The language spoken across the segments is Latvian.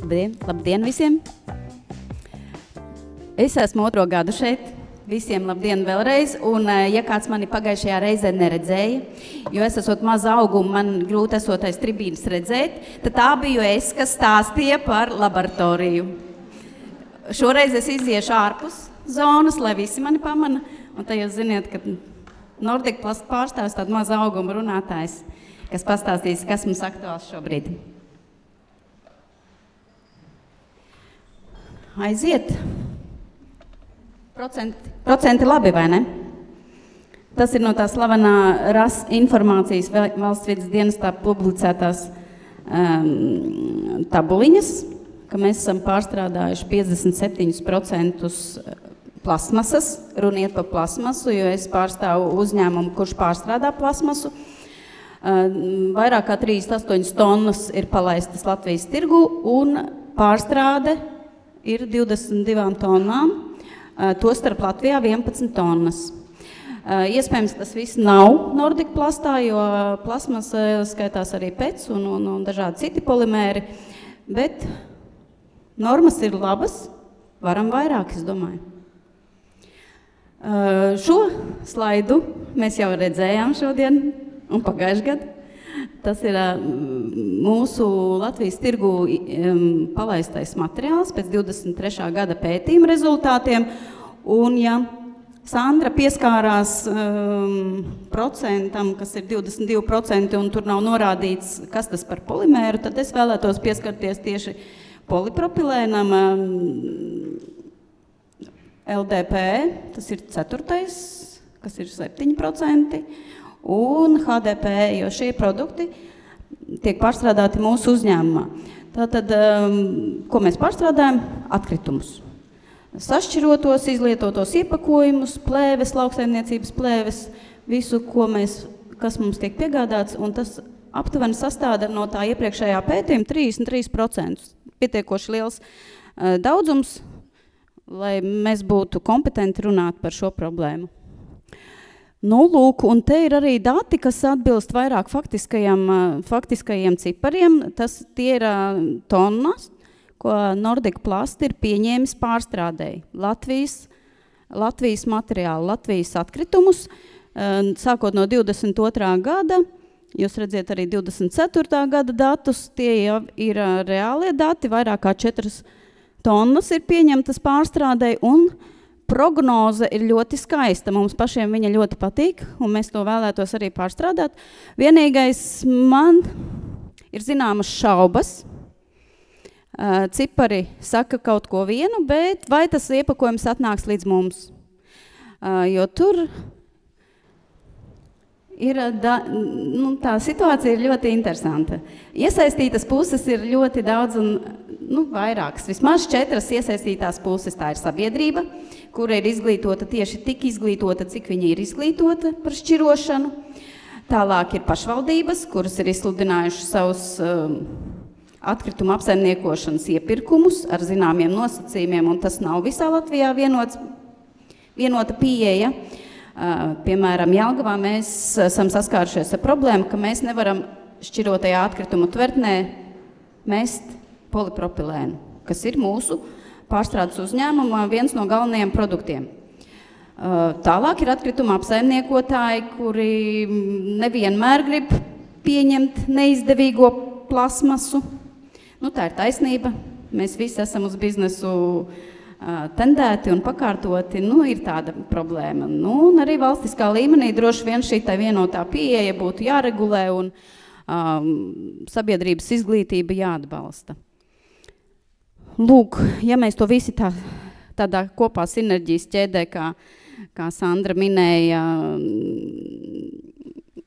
Labdien visiem! Es esmu otro gadu šeit. Visiem labdien vēlreiz. Un, ja kāds mani pagājušajā reizē neredzēja, jo es esot maza auguma, man grūti esot aiz tribīnas redzēt, tad tā biju es, kas stāstīja par laboratoriju. Šoreiz es iziešu ārpus zonas, lai visi mani pamana. Un tad jūs ziniet, ka Nordic Plast pārstāvs tādu maza auguma runātājs, kas pastāstīs, kas mums aktuāls šobrīd. Aiziet. Procenti labi, vai ne? Tas ir no tā slavenā RAS informācijas valsts vides dienestā publicētās tabuliņas, ka mēs esam pārstrādājuši 57% plasmasas. Runiet par plasmasu, jo es pārstāvu uzņēmumu, kurš pārstrādā plasmasu. Vairāk kā 38 tonnas ir palaistas Latvijas tirgu un pārstrāde ir 22 tonnām. Tostarp Latvijā 11 tonnas. Iespējams, tas viss nav Nordic Plastā, jo plasmas skaitās arī PET un dažādi citi polimēri, bet normas ir labas, varam vairāk, es domāju. Šo slaidu mēs jau redzējām šodien un pagājuši gadu. Tas ir mūsu Latvijas tirgu palaistais materiāls pēc 23. gada pētījuma rezultātiem. Un ja Sandra pieskārās procentam, kas ir 22%, un tur nav norādīts, kas tas par polimēru, tad es vēlētos pieskarties tieši polipropilēnam LDP, tas ir 4., kas ir 7%. Un HDP, jo šie produkti tiek pārstrādāti mūsu uzņēmumā. Tātad, ko mēs pārstrādājam? Atkritumus. Sašķirotos, izlietotos iepakojumus, plēves, lauksaimniecības plēves, visu, kas mums tiek piegādāts, un tas aptuveni sastāda no tā iepriekšējā pētījuma 33%. Pietiekoši liels daudzums, lai mēs būtu kompetenti runāt par šo problēmu. Nu, lūk, un te ir arī dati, kas atbilst vairāk faktiskajiem cipariem. Tie ir tonnas, ko Nordic Plast ir pieņēmis pārstrādēji. Latvijas materiālu, Latvijas atkritumus, sākot no 22. gada, jūs redziet arī 24. gada datus, tie jau ir reālie dati, vairāk kā 4 tonnas ir pieņemtas pārstrādēji, un prognoze ir ļoti skaista. Mums pašiem viņa ļoti patīk, un mēs to vēlētos arī pārstrādāt. Vienīgais man ir zināmas šaubas. Cipari saka kaut ko vienu, bet vai tas iepakojums atnāks līdz mums? Jo tur ir tā situācija ir ļoti interesanta. Iesaistītas puses ir ļoti daudz un vairākas. Vismaz 4 iesaistītās puses. Tā ir sabiedrība, kura ir izglītota tieši tik izglītota, cik viņa ir izglītota par šķirošanu. Tālāk ir pašvaldības, kuras ir izsludinājušas savus atkritumu apsaimniekošanas iepirkumus ar zināmiem nosacījumiem, un tas nav visā Latvijā vienota pieeja. Piemēram, Jelgavā mēs esam saskārušies ar problēmu, ka mēs nevaram šķirotajā atkritumu tvertnē mest polipropilēnu, kas ir mūsu pārstrādes uzņēmumā viens no galvenajiem produktiem. Tālāk ir atkrituma apsaimniekotāji, kuri nevienmēr grib pieņemt neizdevīgo plasmasu. Tā ir taisnība. Mēs visi esam uz biznesu tendēti un pakārtoti, ir tāda problēma. Un arī valstiskā līmenī droši vien šī vienotā pieeja būtu jāregulē un sabiedrības izglītība jāatbalsta. Lūk, ja mēs to visi tādā kopā sinerģijas ķēdē, kā Sandra minēja,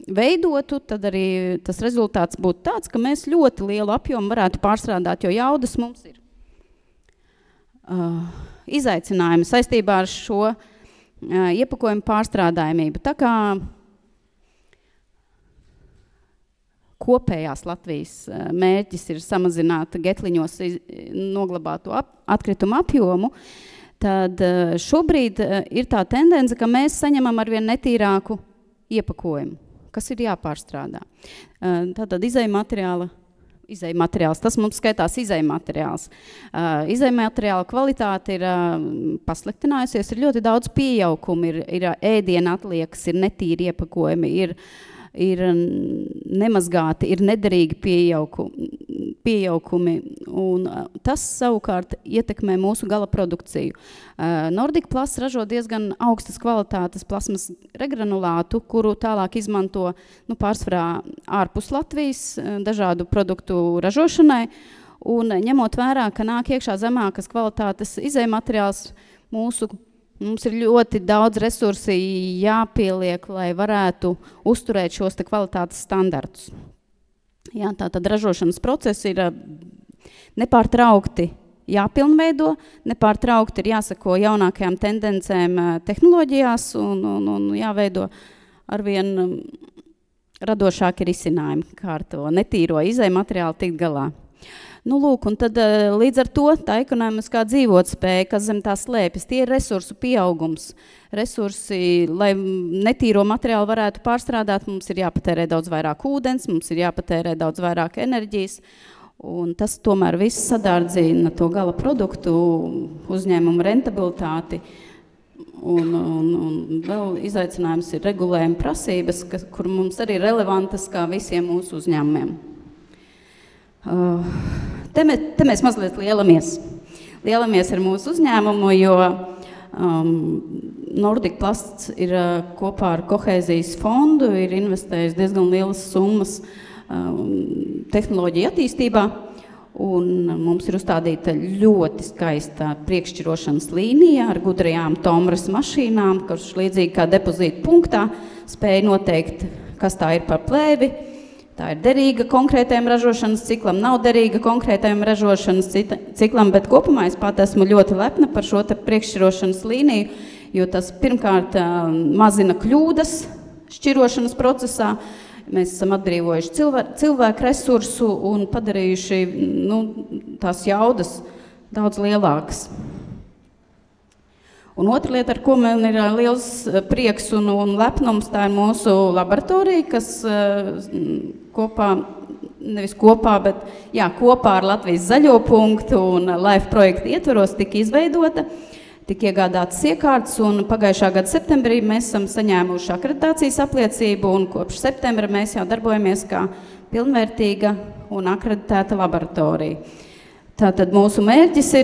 veidotu, tad arī tas rezultāts būtu tāds, ka mēs ļoti lielu apjomu varētu pārstrādāt, jo jaudas mums ir. Izaicinājumi saistībā ar šo iepakojumu pārstrādājumību. Tā kā kopējās Latvijas mērķis ir samazināt getliņos noglabāto atkritumu apjomu, tad šobrīd ir tā tendence, ka mēs saņemam arvien netīrāku iepakojumu, kas ir jāpārstrādā. Tātad izejmateriāla izejmateriāls. Tas mums skaitās izejmateriāls. Izejmateriāla kvalitāte ir pasliktinājusies, ir ļoti daudz piejaukumi, ir ēdiena atliekas, ir netīri iepakojumi, ir nemazgāti, ir nederīgi piejaukumi, un tas savukārt ietekmē mūsu gala produkciju. Nordic Plus ražo diezgan augstas kvalitātes plasmas regranulātu, kuru tālāk izmanto pārsvarā ārpus Latvijas dažādu produktu ražošanai, un ņemot vērā, ka nāk iekšā zemākas kvalitātes izejmateriāls, mums ir ļoti daudz resursi jāpieliek, lai varētu uzturēt šos te kvalitātes standartus. Jā, tātad ražošanas procesi ir nepārtraukti jāpilnveido, nepārtraukti ir jāsako jaunākajām tendencēm tehnoloģijās un jāveido arvien radošāki risinājumi, kā ar to netīro izejmateriālu tikt galā. Lūk, un tad līdz ar to tā ekonomiskā dzīvotspēja, kas zem tā slēpjas, tie ir resursu pieaugums. Resursi, lai netīro materiālu varētu pārstrādāt, mums ir jāpatērē daudz vairāk ūdens, mums ir jāpatērē daudz vairāk enerģijas, un tas tomēr viss sadārdzina to gala produktu, uzņēmumu rentabilitāti, un vēl izaicinājums ir regulējuma prasības, kur mums arī relevantas kā visiem mūsu uzņēmumiem. Te mēs mazliet lielamies ar mūsu uzņēmumu, jo Nordic Plus ir kopā ar kohēzijas fondu, ir investējis diezgan lielas summas tehnoloģiju attīstībā, un mums ir uzstādīta ļoti skaista priekššķirošanas līnija ar gudrajām Tomras mašīnām, kurš līdzīgi kā depozīta punktā spēja noteikt, kas tā ir par plēvi. Tā ir derīga konkrētajam ražošanas ciklam, nav derīga konkrētajam ražošanas ciklam, bet kopumā es pat esmu ļoti lepna par šo te priekššķirošanas līniju, jo tas pirmkārt mazina kļūdas šķirošanas procesā. Mēs esam atbrīvojuši cilvēku resursu un padarījuši tās jaudas daudz lielākas. Un otra lieta, ar ko man ir liels prieks un lepnums, tā ir mūsu laboratorija, kas kopā ar Latvijas zaļo punktu un LIFE projekta ietvaros tika izveidota, tika iegādātas iekārtas, un pagājušā gada septembrī mēs esam saņēmuši akreditācijas apliecību, un kopš septembra mēs jau darbojamies kā pilnvērtīga un akreditēta laboratorija. Tātad mūsu mērķis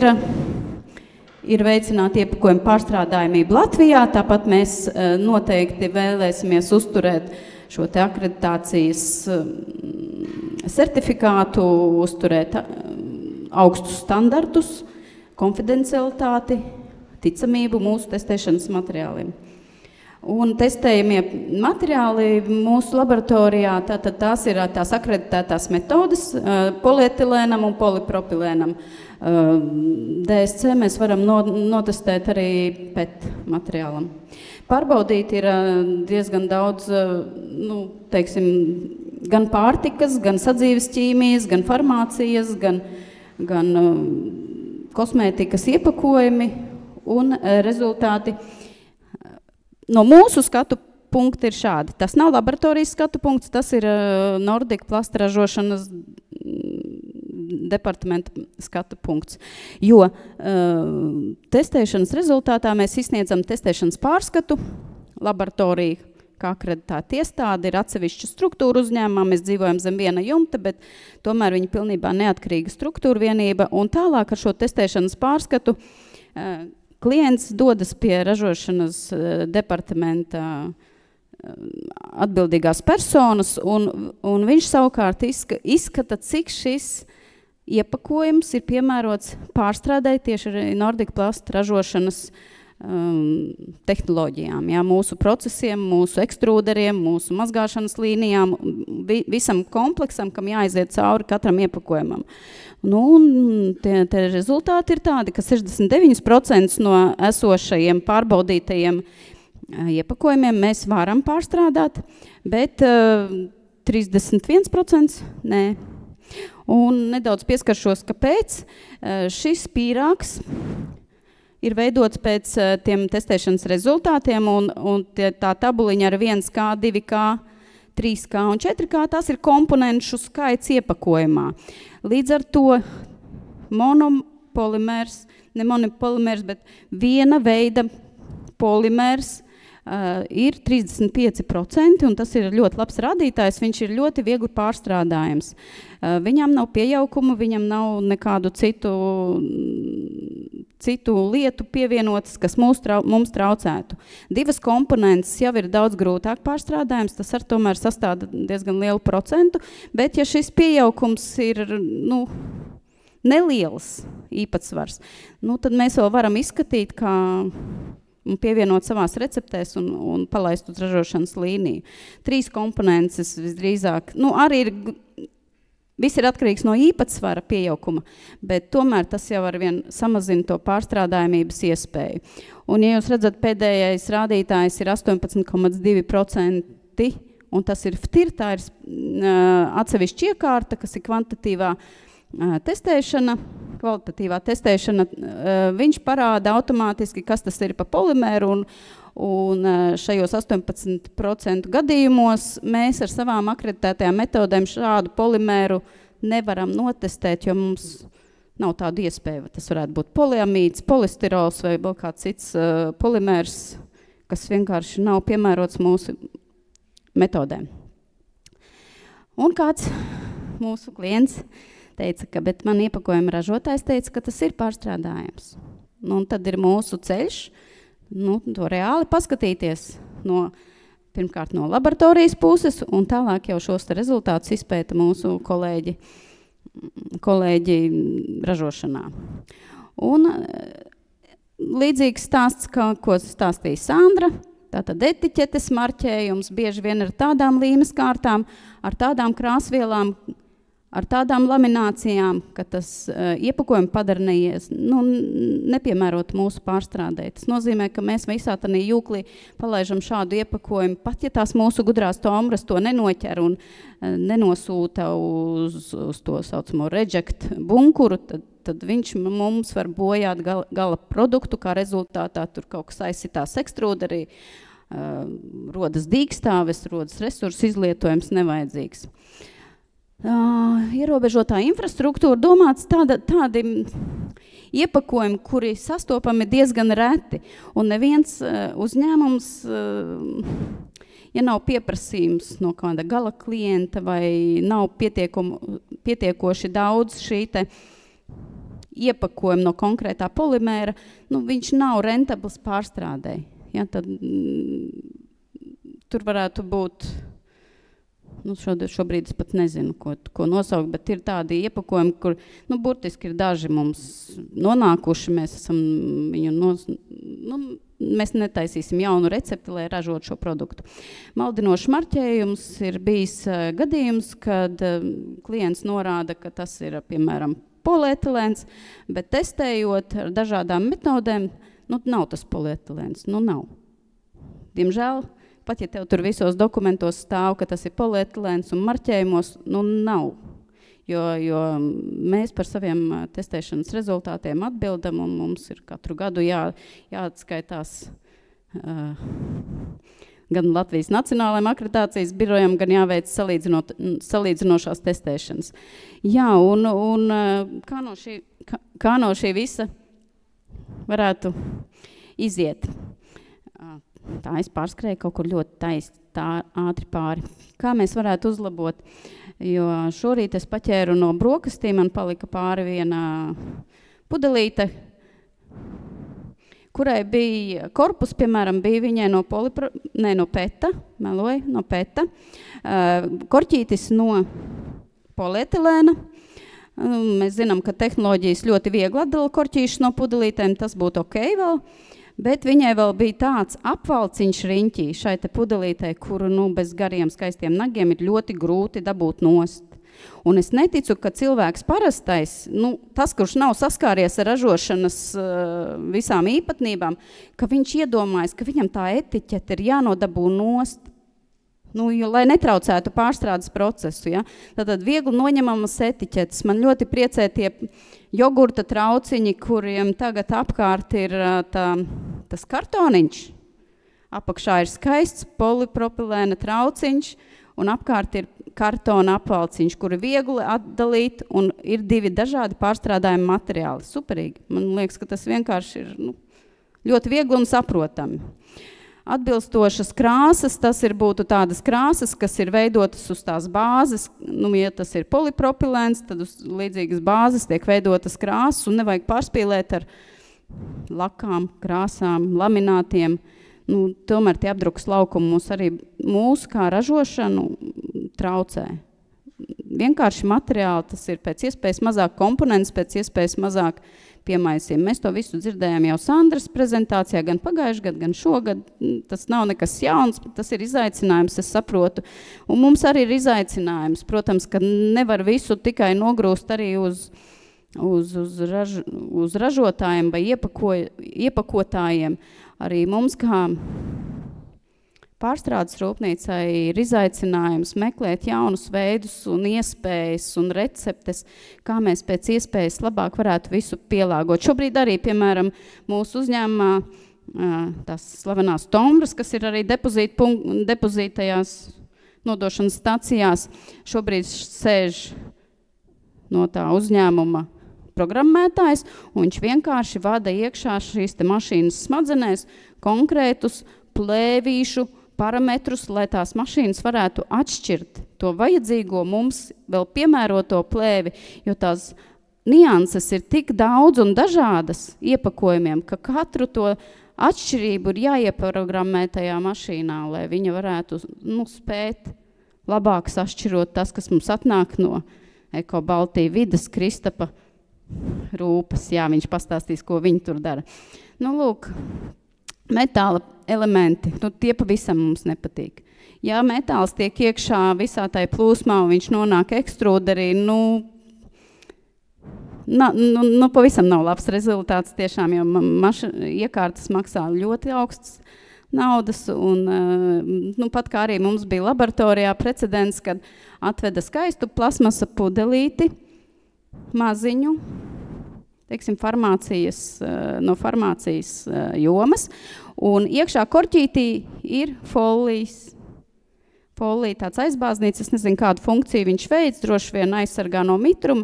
ir veicināt iepakojumu pārstrādājumību Latvijā, tāpat mēs noteikti vēlēsimies uzturēt šo te akreditācijas certifikātu, uzturēt augstus standartus, konfidencialitāti, ticamību mūsu testēšanas materiāliem. Un testējamie materiāli mūsu laboratorijā, tātad tās ir tās akreditētās metodas polietilēnam un polipropilēnam. DSC mēs varam notestēt arī PET materiālam. Pārbaudīt ir diezgan daudz, gan pārtikas, gan sadzīves ķīmijas, gan farmācijas, gan kosmētikas iepakojumi un rezultāti. No mūsu skatu punkti ir šādi. Tas nav laboratorijas skatu punkts, tas ir Nordic Plus ražošanas departamenta skatu punkts. Jo testēšanas rezultātā mēs izsniedzam testēšanas pārskatu, laboratorija, kā akreditēta iestāde, ir atsevišķa struktūra uzņēmumā, mēs dzīvojam zem viena jumta, bet tomēr viņa pilnībā neatkarīga struktūra vienība, un tālāk ar šo testēšanas pārskatu klients dodas pie ražošanas departamenta atbildīgās personas, un viņš savukārt izskata, cik šis iepakojums ir piemērots pārstrādai tieši arī Nordic Plus ražošanas tehnoloģijām, jā, mūsu procesiem, mūsu ekstrūderiem, mūsu mazgāšanas līnijām, visam kompleksam, kam jāaiziet cauri katram iepakojumam. Tie rezultāti ir tādi, ka 69% no esošajiem pārbaudītajiem iepakojumiem mēs varam pārstrādāt, bet 31% nē. Un nedaudz pieskaršos, kāpēc šis pīrāgs ir veidots pēc tiem testēšanas rezultātiem, un tā tabuliņa ar 1K, 2K 3K un 4K, tas ir komponenšu skaits iepakojumā. Līdz ar to monopolimērs, ne monopolimērs, bet viena veida polimērs ir 35%, un tas ir ļoti labs rādītājs, viņš ir ļoti viegli pārstrādājams. Viņam nav piejaukuma, viņam nav nekādu citu lietu pievienotas, kas mums traucētu. Divas komponentes jau ir daudz grūtāk pārstrādājams, tas ar tomēr sastāda diezgan lielu procentu, bet ja šis piejaukums ir, neliels īpatsvars, tad mēs vēl varam izskatīt, kā un pievienot savās receptēs un palaist uz ražošanas līniju. 3 komponentes visdrīzāk, arī viss ir atkarīgs no īpatsvara piejaukuma, bet tomēr tas jau arvien samazina to pārstrādājumības iespēju. Un, ja jūs redzat, pēdējais rādītājs ir 18,2%, un tas ir FTIR, tā ir atsevišķa iekārta, kas ir kvantitatīvā testēšana, kvalitatīvā testēšana, viņš parāda automātiski, kas tas ir pa polimēru, un šajos 18% gadījumos mēs ar savām akreditētajām metodēm šādu polimēru nevaram notestēt, jo mums nav tādu iespēju. Tas varētu būt poliamīds, polistirols vai vēl kāds cits polimērs, kas vienkārši nav piemērots mūsu metodēm. Un kāds mūsu klients teica, ka, bet man iepakojuma ražotājs teica, ka tas ir pārstrādājams. Un tad ir mūsu ceļš, to reāli paskatīties pirmkārt no laboratorijas puses, un tālāk jau šos rezultātus izpēta mūsu kolēģi ražošanā. Un līdzīgs stāsts, ko stāstīja Sandra, tātad etiķetes marķējums bieži vien ar tādām līmes kārtām, ar tādām krāsvielām, ar tādām laminācijām, ka tas iepakojumi padara nepiemērot mūsu pārstrādē. Tas nozīmē, ka mēs visā tādā jūklī palaižam šādu iepakojumu, pat ja tās mūsu gudrās tomras to nenoķer un nenosūta uz to saucamo reject bunkuru, tad viņš mums var bojāt gala produktu, kā rezultātā tur kaut kas aizsitās ekstrūderī, rodas dīkstāves, rodas resursu izlietojums nevajadzīgs. Ierobežotā infrastruktūra domāts tādi iepakojumi, kuri sastopami diezgan reti, un neviens uzņēmums, ja nav pieprasījums no kāda gala klienta vai nav pietiekoši daudz šī te iepakojuma no konkrētā polimēra, viņš nav rentabls pārstrādē. Ja, tad tur varētu būt šobrīd es pat nezinu, ko nosaukt, bet ir tādi iepakojumi, kur, burtiski ir daži mums nonākuši, mēs esam mēs netaisīsim jaunu recepti, lai ražot šo produktu. Maldinošs marķējums ir bijis gadījums, kad klients norāda, ka tas ir, piemēram, polietilēns, bet testējot ar dažādām metodēm, nav tas polietilēns, nav. Diemžēl, pat ja tev tur visos dokumentos stāv, ka tas ir polietilēns un marķējumos, nav. Jo mēs par saviem testēšanas rezultātiem atbildam, un mums ir katru gadu jāatskaitās gan Latvijas Nacionālajiem akreditācijas birojam, gan jāveic salīdzinošās testēšanas. Jā, un kā no šī visa varētu iziet? Tā es pārskrēju kaut kur ļoti ātri pāri. Kā mēs varētu uzlabot? Jo šorīt es paķēru no brokastīm, man palika pāri viena pudelīte, kurai bija korpus, piemēram, bija viņai no PETA, no PETA, korķītis no polietilēna. Mēs zinām, ka tehnoloģijas ļoti viegli atdala korķīšus no pudelītēm, tas būtu ok vēl. Bet viņai vēl bija tāds apvalciņš riņķī šai te pudelītei, kuru bez gariem skaistiem nagiem ir ļoti grūti dabūt nost. Un es neticu, ka cilvēks parastais, tas, kurš nav saskāries ar ražošanas visām īpatnībām, ka viņš iedomājas, ka viņam tā etiķete ir jānodabū nost, lai netraucētu pārstrādes procesu. Ja? Tātad viegli noņemamas etiķetes. Man ļoti priecē tie jogurta trauciņi, kuriem tagad apkārt ir tas kartoniņš. Apakšā ir skaists polipropilēna trauciņš, un apkārt ir kartona apvalciņš, kuri viegli atdalīt, un ir 2 dažādi pārstrādājumi materiāli. Superīgi. Man liekas, ka tas vienkārši ir ļoti viegli un saprotami. Atbilstošas krāsas, tas būtu tādas krāsas, kas ir veidotas uz tās bāzes. Ja tas ir polipropilēns, tad uz līdzīgas bāzes tiek veidotas krāsas, un nevajag pārspīlēt ar lakām, krāsām, laminātiem. Tomēr tie apdrukas laukumi mūsu kā ražošanu traucē. Vienkārši materiāli, tas ir pēc iespējas mazāk komponents, pēc iespējas mazāk piemaisījumi. Mēs to visu dzirdējām jau Sandras prezentācijā, gan pagājuši gadu, gan šogad. Tas nav nekas jauns, tas ir izaicinājums, es saprotu. Un mums arī ir izaicinājums. Protams, ka nevar visu tikai nogrūst arī uz ražotājiem vai iepakotājiem. Arī mums kā pārstrādes rūpnīcai ir izaicinājums meklēt jaunus veidus un iespējas un receptes, kā mēs pēc iespējas labāk varētu visu pielāgot. Šobrīd arī, piemēram, mūsu uzņēmumā tās slavenās Tomras, kas ir arī depozītajās nodošanas stacijās, šobrīd sēž no tā uzņēmuma programmētājs, un viņš vienkārši vada iekšā šīs te mašīnas smadzenēs konkrētus plēvīšu parametrus, lai tās mašīnas varētu atšķirt to vajadzīgo mums vēl piemēroto plēvi, jo tās nianses ir tik daudz un dažādas iepakojumiem, ka katru to atšķirību ir jāieprogrammē tajā mašīnā, lai viņa varētu spēt labāk sašķirot tas, kas mums atnāk no Eko Baltija vidas Kristapa rūpes. Jā, viņš pastāstīs, ko viņi tur dara. Lūk, metāla elementi, tie pavisam mums nepatīk. Ja metāls tiek iekšā visā tai plūsmā un viņš nonāk ekstrūderī, pavisam nav labs rezultāts tiešām, jo iekārtas maksā ļoti augsts naudas, un pat kā arī mums bija laboratorijā precedents, kad atveda skaistu plasmasa pudelīti, maziņu, teiksim, no farmācijas jomas, un iekšā korķītī ir folija, tāds aizbāznīts, es nezinu, kādu funkciju viņš veids, droši vien aizsargā no mitruma,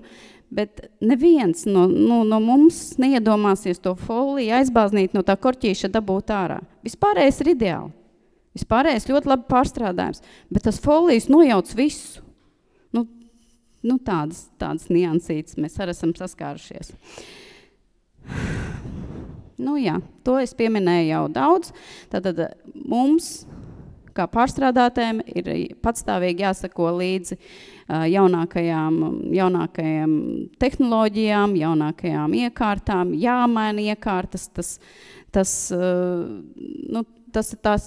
bet neviens no mums neiedomāsies to foliju aizbāznīt no tā korķīša dabūt ārā. Vispārējais ir ideāli. Vispārējais ļoti labi pārstrādājums, bet tas folijas nojauc visu. Tādas niansītes mēs arī esam saskārušies. Jā, to es pieminēju jau daudz. Tātad mums, kā pārstrādātājiem, ir patstāvīgi jāsako līdzi jaunākajām tehnoloģijām, jaunākajām iekārtām, jāmaina iekārtas. Tas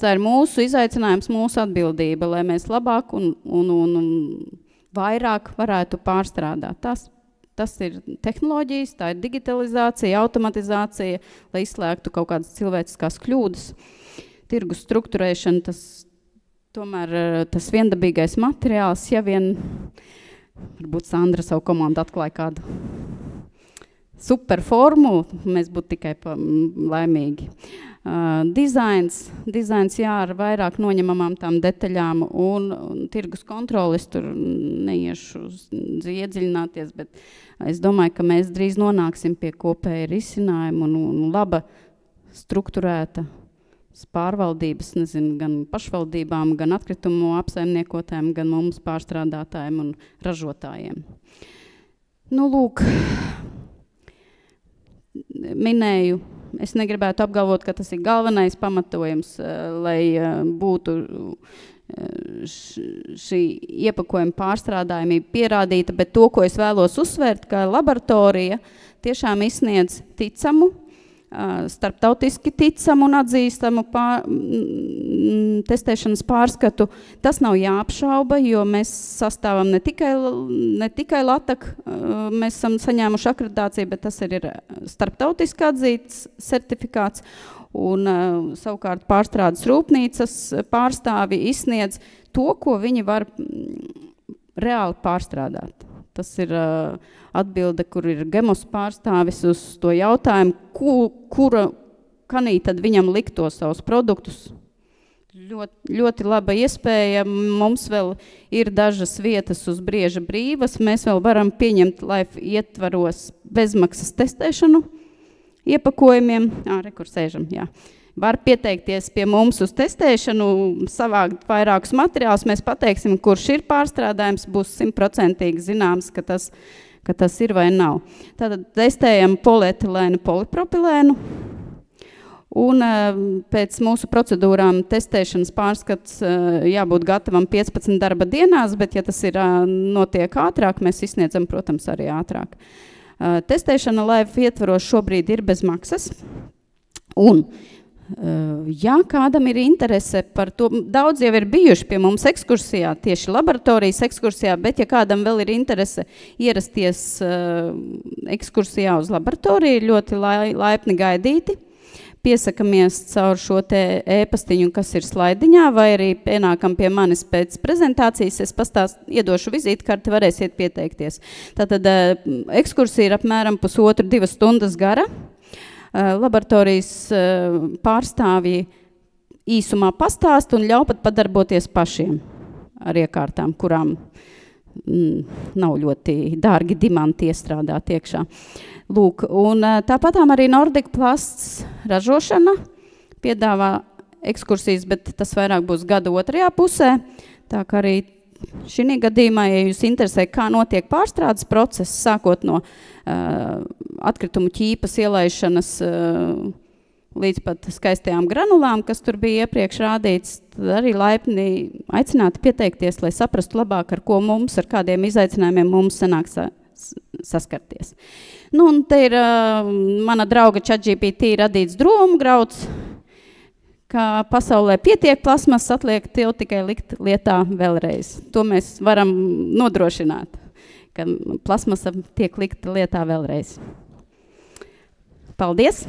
ir mūsu izaicinājums, mūsu atbildība, lai mēs labāk un vairāk varētu pārstrādāt. Tas ir tehnoloģijas, tā ir digitalizācija, automatizācija, lai izslēgtu kaut kādas cilvēciskās kļūdas. Tirgus strukturēšana, tas viendabīgais materiāls, ja vien, varbūt Sandra savu komandu atklāja kādu super formulu, mēs būtu tikai laimīgi. Dizains, jā, ar vairāk noņemamām tām detaļām un tirgus kontrolis, tur neiešu iedziļināties, bet es domāju, ka mēs drīz nonāksim pie kopēja risinājuma un laba strukturēta pārvaldības, gan pašvaldībām, gan atkritumu apsaimniekotājiem, gan mums pārstrādātājiem un ražotājiem. Lūk, minēju, es negribētu apgalvot, ka tas ir galvenais pamatojums, lai būtu šī iepakojuma pārstrādājumība pierādīta, bet to, ko es vēlos uzsvērt, ka laboratorija tiešām izsniedz ticamu, starptautiski ticamu un atzīstamu testēšanas pārskatu. Tas nav jāapšauba, jo mēs sastāvam ne tikai LATAK, mēs esam saņēmuši akreditāciju, bet tas ir starptautiski atzīts certifikāts, un savukārt pārstrādes rūpnīcas pārstāvi izsniedz to, ko viņi var reāli pārstrādāt. Tas ir atbilde, kur ir Gemos pārstāvis uz to jautājumu, kura kanī tad viņam likto savus produktus ļoti laba iespēja. Mums vēl ir dažas vietas uz brieža brīvas. Mēs vēl varam pieņemt Life ietvaros bezmaksas testēšanu iepakojumiem. Rekur sēžam, jā. Var pieteikties pie mums uz testēšanu, savākt vairākus materiālus. Mēs pateiksim, kurš ir pārstrādājums, būs 100% zināms, ka tas ir vai nav. Tātad testējam polietilēnu, polipropilēnu. Un pēc mūsu procedūrām testēšanas pārskats jābūt gatavam 15 darba dienās, bet ja tas ir notiek ātrāk, mēs izsniedzam, protams, arī ātrāk. Testēšana Life ietvaros šobrīd ir bez maksas. Un, ja kādam ir interese par to, daudz jau ir bijuši pie mums ekskursijā, tieši laboratorijas ekskursijā, bet ja kādam vēl ir interese ierasties ekskursijā uz laboratoriju, ļoti laipni gaidīti. Piesakamies caur šo te e-pastiņu, kas ir slaidiņā, vai arī pienākam pie manis pēc prezentācijas, es iedošu vizītkarti, varēsiet pieteikties. Tātad ekskursija ir apmēram 1,5–2 stundas gara. Laboratorijas pārstāvji īsumā pastāst un ļauj pat padarboties pašiem ar iekārtām, kurām nav ļoti dārgi dimanti iestrādāt iekšā. Lūk, un tāpatām arī Nordic Plasts ražošana piedāvā ekskursijas, bet tas vairāk būs gada otrajā pusē. Tā kā arī šī gadījumā, ja jūs interesē, kā notiek pārstrādes process, sākot no atkritumu ķīpas ielaišanas līdz pat skaistajām granulām, kas tur bija iepriekš rādīts, tad arī laipni aicināti pieteikties, lai saprastu labāk, ar ko mums, ar kādiem izaicinājumiem mums sanāk saskarties. Nu, un te ir mana drauga ChatGPT radīts dromgrauds, ka pasaulē pietiek plasmas, atliek tikai likt lietā vēlreiz. To mēs varam nodrošināt, ka plasmasa tiek likta lietā vēlreiz. Paldies!